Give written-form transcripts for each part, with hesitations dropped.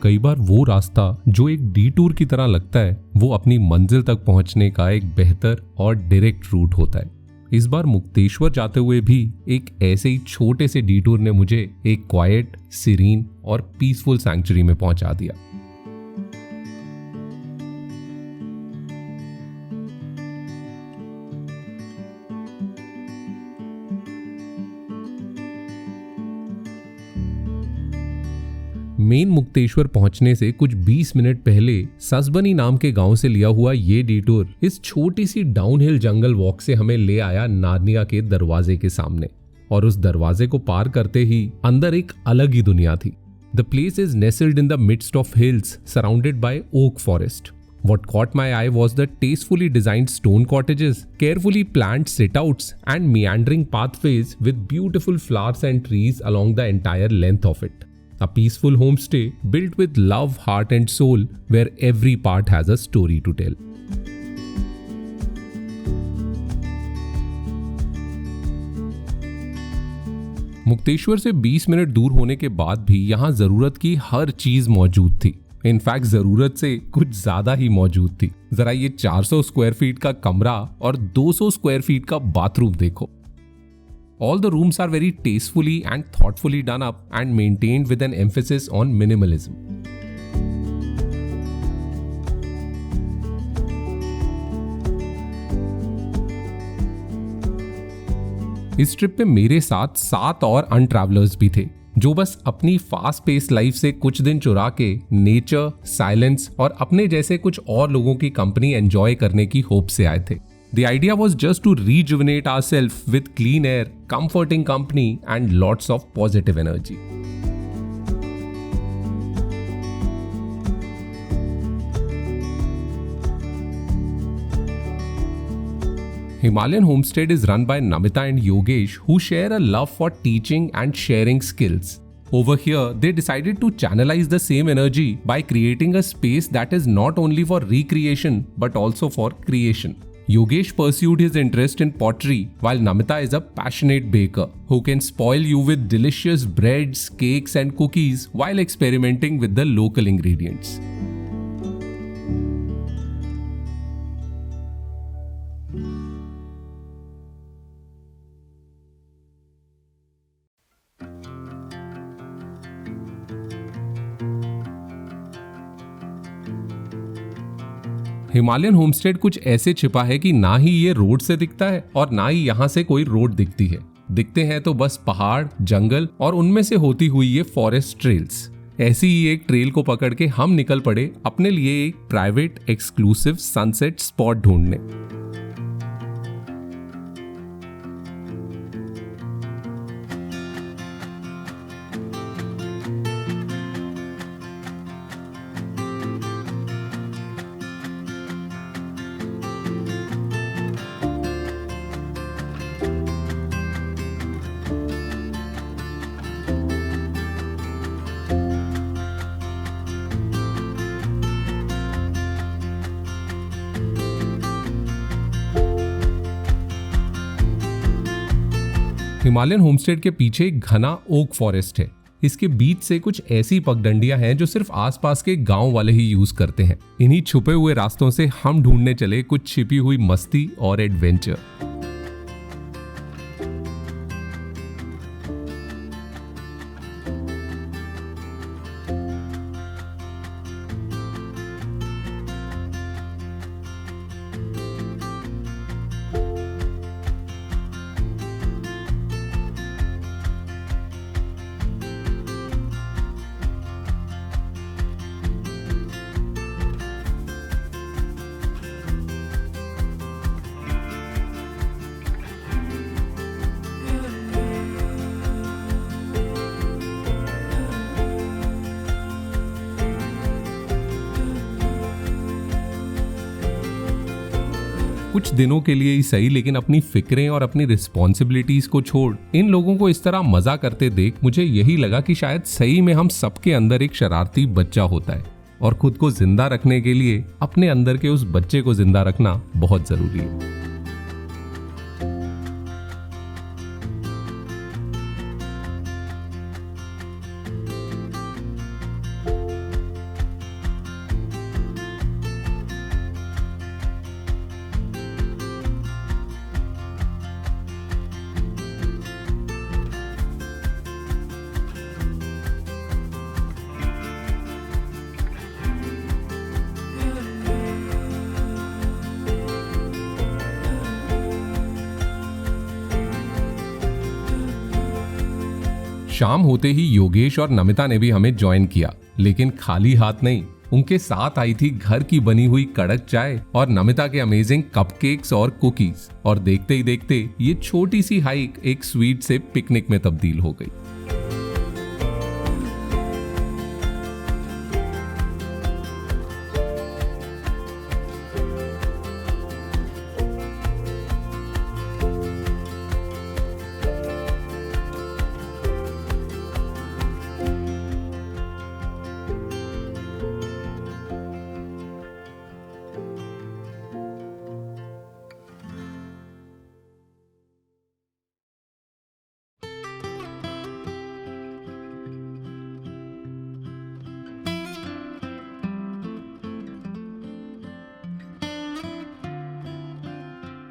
कई बार वो रास्ता जो एक डिटूर की तरह लगता है वो अपनी मंजिल तक पहुंचने का एक बेहतर और डायरेक्ट रूट होता है। इस बार मुक्तेश्वर जाते हुए भी एक ऐसे ही छोटे से डिटूर ने मुझे एक क्वाइट, सीरीन और पीसफुल सैंक्चुरी में पहुंचा दिया। मेन मुक्तेश्वर पहुंचने से कुछ 20 मिनट पहले ससबनी नाम के गांव से लिया हुआ ये डिटूर इस छोटी सी डाउनहिल जंगल वॉक से हमें ले आया नार्निया के दरवाजे के सामने, और उस दरवाजे को पार करते ही अंदर एक अलग ही दुनिया थी। The place is nestled in the midst of hills surrounded by oak forest. What caught my eye was the tastefully designed stone cottages, carefully planned sit-outs, and meandering pathways with beautiful flowers and trees along the entire length of it. A peaceful homestay built with love, heart and soul, where every part has a story to tell. Mukteshwar से 20 minute दूर होने के बाद भी यहाँ जरूरत की हर चीज मौजूद थी। इनफैक्ट जरूरत से कुछ ज्यादा ही मौजूद थी। जरा ये 400 स्क्वायर फीट का कमरा और 200 स्क्वायर फीट का बाथरूम देखो। All the rooms are very tastefully and thoughtfully done up and maintained with an emphasis on minimalism. इस ट्रिप पे मेरे साथ 7 और अनट्रैवलर्स भी थे जो बस अपनी फास्ट पेस लाइफ से कुछ दिन चुरा के नेचर, साइलेंस और अपने जैसे कुछ और लोगों की कंपनी एंजॉय करने की होप से आए थे। The idea was just to rejuvenate ourselves with clean air, comforting company and lots of positive energy. Himalayan Homestead is run by Namita and Yogesh, who share a love for teaching and sharing skills. Over here, they decided to channelize the same energy by creating a space that is not only for recreation but also for creation. Yogesh pursued his interest in pottery, while Namita is a passionate baker who can spoil you with delicious breads, cakes and cookies while experimenting with the local ingredients. Himalayan homestead कुछ ऐसे छिपा है कि ना ही ये road से दिखता है और ना ही यहाँ से कोई रोड दिखती है। दिखते हैं तो बस पहाड़, जंगल और उनमें से होती हुई ये फॉरेस्ट ट्रेल्स। ऐसी ही एक ट्रेल को पकड़ के हम निकल पड़े अपने लिए एक प्राइवेट एक्सक्लूसिव सनसेट स्पॉट ढूंढने। हिमालयन होमस्टेड के पीछे एक घना ओक फॉरेस्ट है। इसके बीच से कुछ ऐसी पगडंडियां हैं जो सिर्फ आसपास के गांव वाले ही यूज करते हैं। इन्हीं छुपे हुए रास्तों से हम ढूंढने चले कुछ छिपी हुई मस्ती और एडवेंचर। कुछ दिनों के लिए ही सही, लेकिन अपनी फिक्रें और अपनी रिस्पॉन्सिबिलिटीज को छोड़ इन लोगों को इस तरह मजा करते देख मुझे यही लगा कि शायद सही में हम सबके अंदर एक शरारती बच्चा होता है और खुद को जिंदा रखने के लिए अपने अंदर के उस बच्चे को जिंदा रखना बहुत जरूरी है। शाम होते ही योगेश और नमिता ने भी हमें ज्वाइन किया, लेकिन खाली हाथ नहीं। उनके साथ आई थी घर की बनी हुई कड़क चाय और नमिता के अमेजिंग कपकेक्स और कुकीज। और देखते ही देखते ये छोटी सी हाइक एक स्वीट से पिकनिक में तब्दील हो गई।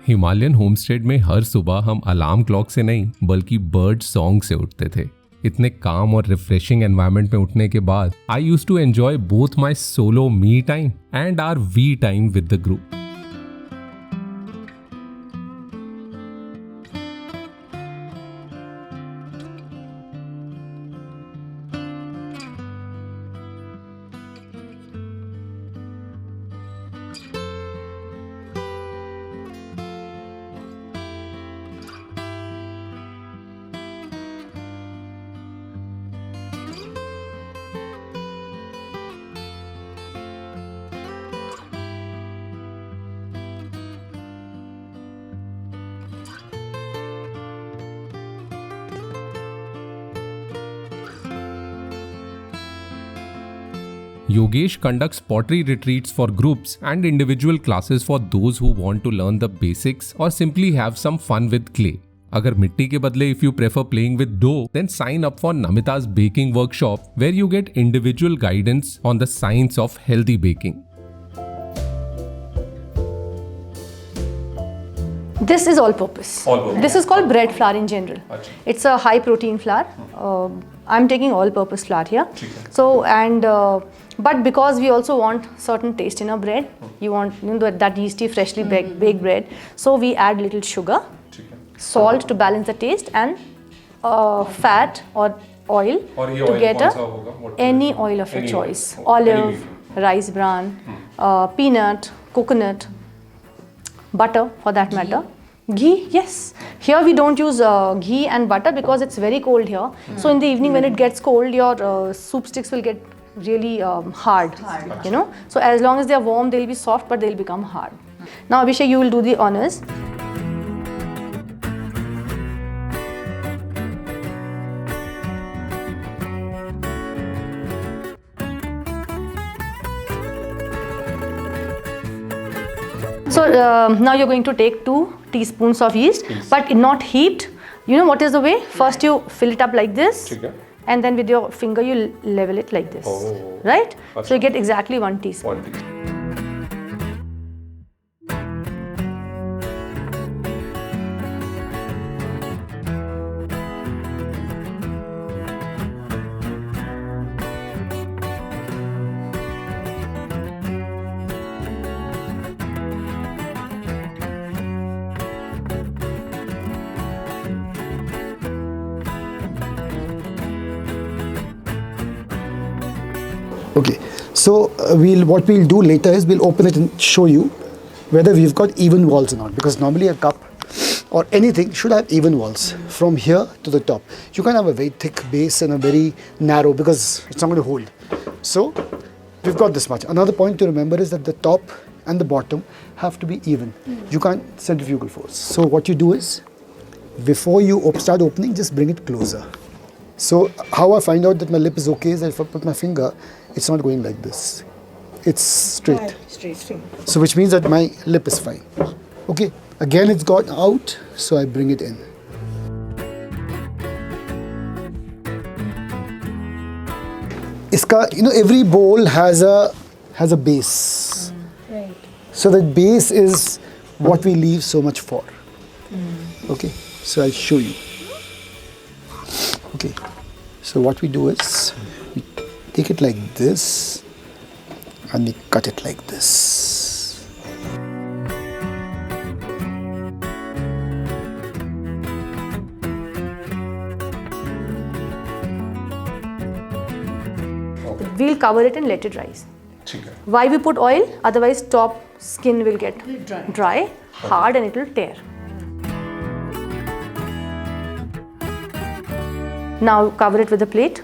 हिमालयन होमस्टेड में हर सुबह हम अलार्म क्लॉक से नहीं बल्कि बर्ड सॉन्ग से उठते थे। इतने काम और रिफ्रेशिंग एनवायरनमेंट में उठने के बाद I used to enjoy both my solo me time and our we time with the group. Yogesh conducts pottery retreats for groups and individual classes for those who want to learn the basics or simply have some fun with clay. अगर मिट्टी के बदले if you prefer playing with dough, then sign up for Namita's baking workshop where you get individual guidance on the science of healthy baking. This is all purpose. This is called bread flour in general. It's a high protein flour. I'm taking all purpose flour here. So but because we also want certain taste in our bread, you want that yeasty freshly baked bread. So we add little sugar, salt to balance the taste, and fat or oil to get any oil of your choice. Olive, rice bran, peanut, coconut, butter for that matter. Ghee, yes. Here we don't use ghee and butter because it's very cold here. So in the evening when it gets cold, your soup sticks will get really hard, you know. So as long as they are warm, they'll be soft, but they'll become hard. Now Abhishek, you will do the honors. So now you're going to take 2 teaspoons of yeast, but not heaped. You know what is the way? First you fill it up like this, and then with your finger you level it like this, right? So you get exactly 1 teaspoon. Okay, so what we'll do later is we'll open it and show you whether we've got even walls or not, because normally a cup or anything should have even walls from here to the top. You can't have a very thick base and a very narrow, because it's not going to hold. So we've got this much. Another point to remember is that the top and the bottom have to be even. You can't centrifugal force. So what you do is, before you start opening, just bring it closer. So how I find out that my lip is okay is that if I put my finger, it's not going like this. It's straight. Right, straight. So which means that my lip is fine. Okay, again it's got out, so I bring it in. Every bowl has a base. Right. So that base is what we leave so much for. Okay, so I'll show you. Okay, so what we do is we take it like this and we cut it like this. we'll cover it and let it rise. ठीक है. Why we put oil? Otherwise top skin will get dry, hard, and it will tear. Now cover it with a plate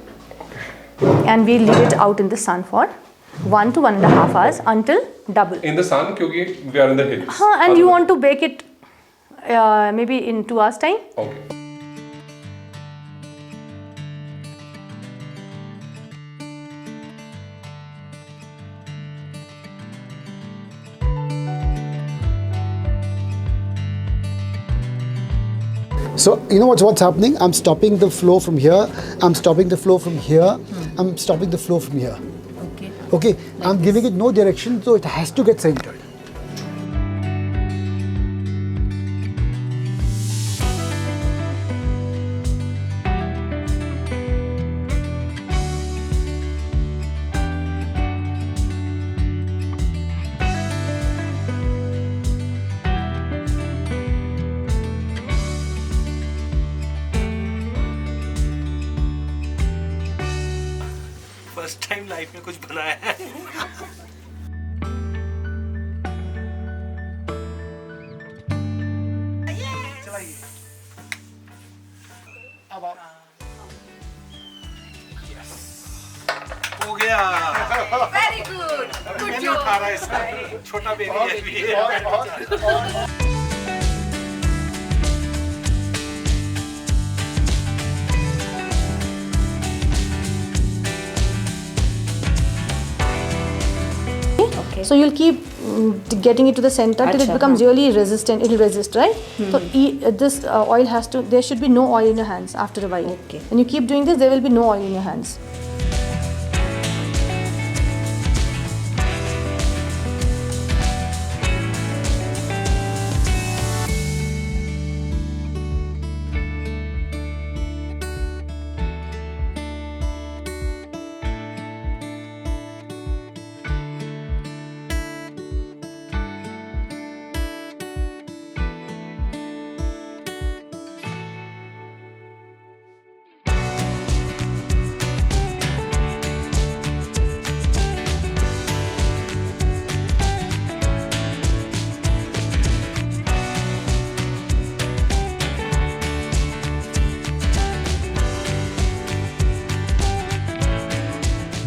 and we'll leave it out in the sun for 1 to 1.5 hours until double. In the sun, क्योंकि we are in the hills. And you want to bake it maybe in 2 hours time. Okay. So you know what's happening? I'm stopping the flow from here. I'm stopping the flow from here. I'm stopping the flow from here. Okay. Okay. I'm giving it no direction, so it has to get centered. First time life में कुछ बनाया है. चलाइए. अब आप. Yes. हो गया. Very good. Good मैंने job. उठा रहा है इसका. छोटा बेबी है भी. Okay. So you'll keep getting it to the center till it becomes really resistant. It will resist, right? So this oil has to. There should be no oil in your hands after a while. Okay. When you keep doing this, there will be no oil in your hands.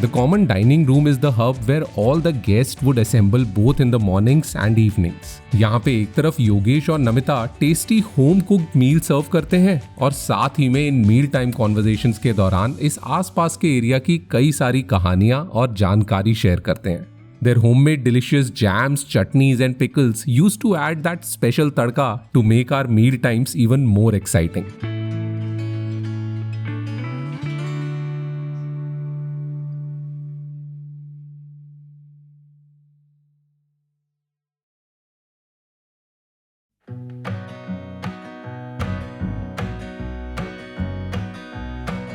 The common dining room is the hub where all the guests would assemble both in the mornings and evenings. यहाँ पे एक तरफ योगेश और Namita tasty home cooked meal serve करते हैं और साथ ही में इन मील टाइम कॉन्वर्सेशंस के दौरान इस आसपास के एरिया की कई सारी कहानियां और जानकारी शेयर करते हैं. Their homemade delicious jams, chutneys and pickles used to add that special tadka to make our meal times even more exciting.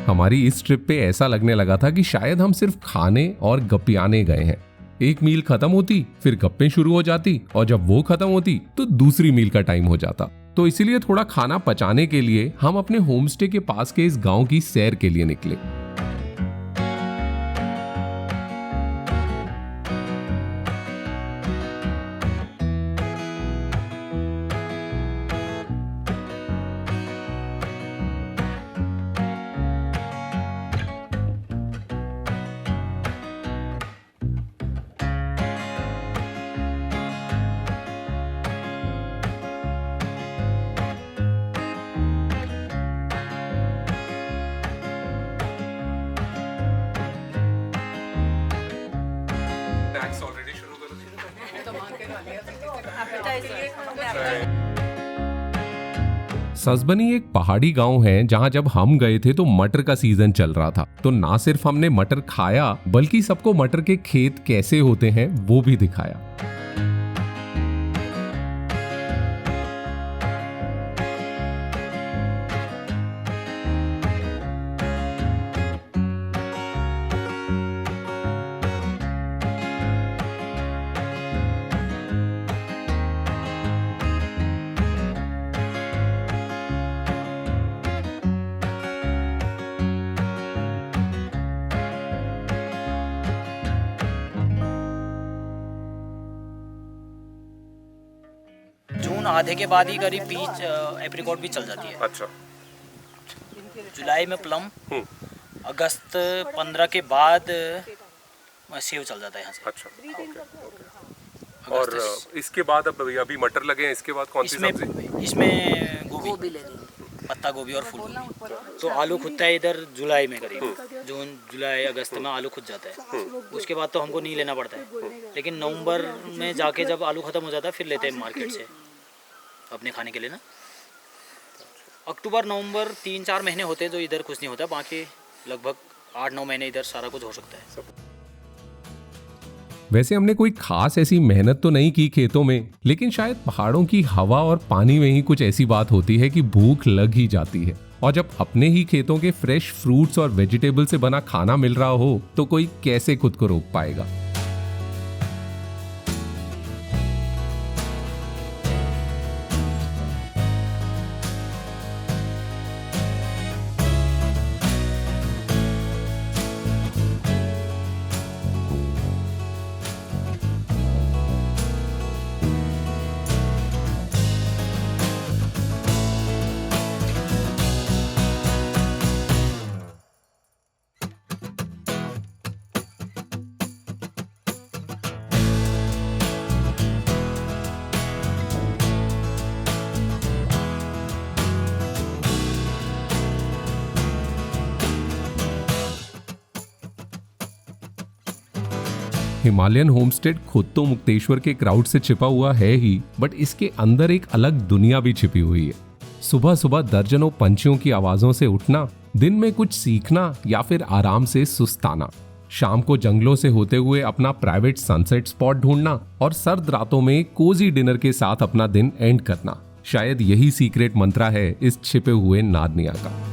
हमारी इस ट्रिप पे ऐसा लगने लगा था कि शायद हम सिर्फ खाने और गपियाने गए हैं. एक मील खत्म होती, फिर गप्पें शुरू हो जाती और जब वो खत्म होती तो दूसरी मील का टाइम हो जाता. तो इसीलिए थोड़ा खाना पचाने के लिए हम अपने होमस्टे के पास के इस गांव की सैर के लिए निकले. ससबनी एक पहाड़ी गांव है जहां जब हम गए थे तो मटर का सीजन चल रहा था. तो ना सिर्फ हमने मटर खाया बल्कि सबको मटर के खेत कैसे होते हैं वो भी दिखाया. आधे के बाद ही करीब पीच एप्रिकॉट भी चल जाती है। अच्छा। जुलाई में प्लम, अगस्त 15 के बाद सेव चल जाता है यहाँ से। अच्छा, ओके। और इसके बाद अब अभी मटर लगे हैं, इसके बाद कौन सी सब्जी? इसमें गोभी पत्ता गोभी और फूल गोभी। तो आलू खुदता है इधर जुलाई में, करीब जून जुलाई अगस्त में आलू खुद जाता है। उसके बाद तो हमको नहीं लेना पड़ता है, लेकिन नवंबर में जाके जब आलू ख़त्म हो जाता है फिर लेते हैं मार्केट से अपने खाने के लिए ना। अक्टूबर नवंबर 3-4 महीने होते हैं जो इधर कुछ नहीं होता, बाकी लगभग 8-9 महीने इधर सारा कुछ हो सकता है। वैसे हमने कोई खास ऐसी मेहनत तो नहीं की खेतों में, लेकिन शायद पहाड़ों की हवा और पानी में ही कुछ ऐसी बात होती है कि भूख लग ही जाती है। और जब अपने ही खेतों के फ्रेश फ्रूट्स और वेजिटेबल से बना खाना मिल रहा हो तो कोई कैसे खुद को रोक पाएगा। हिमालयन होमस्टेड खुद तो मुक्तेश्वर के क्राउड से छिपा हुआ है ही, बट इसके अंदर एक अलग दुनिया भी छिपी हुई है। सुबह सुबह दर्जनों पंछियों की आवाजों से उठना, दिन में कुछ सीखना या फिर आराम से सुस्ताना, शाम को जंगलों से होते हुए अपना प्राइवेट सनसेट स्पॉट ढूंढना और सर्द रातों में कोजी डिनर के साथ अपना दिन एंड करना, शायद यही सीक्रेट मंत्रा है इस छिपे हुए नार्निया का।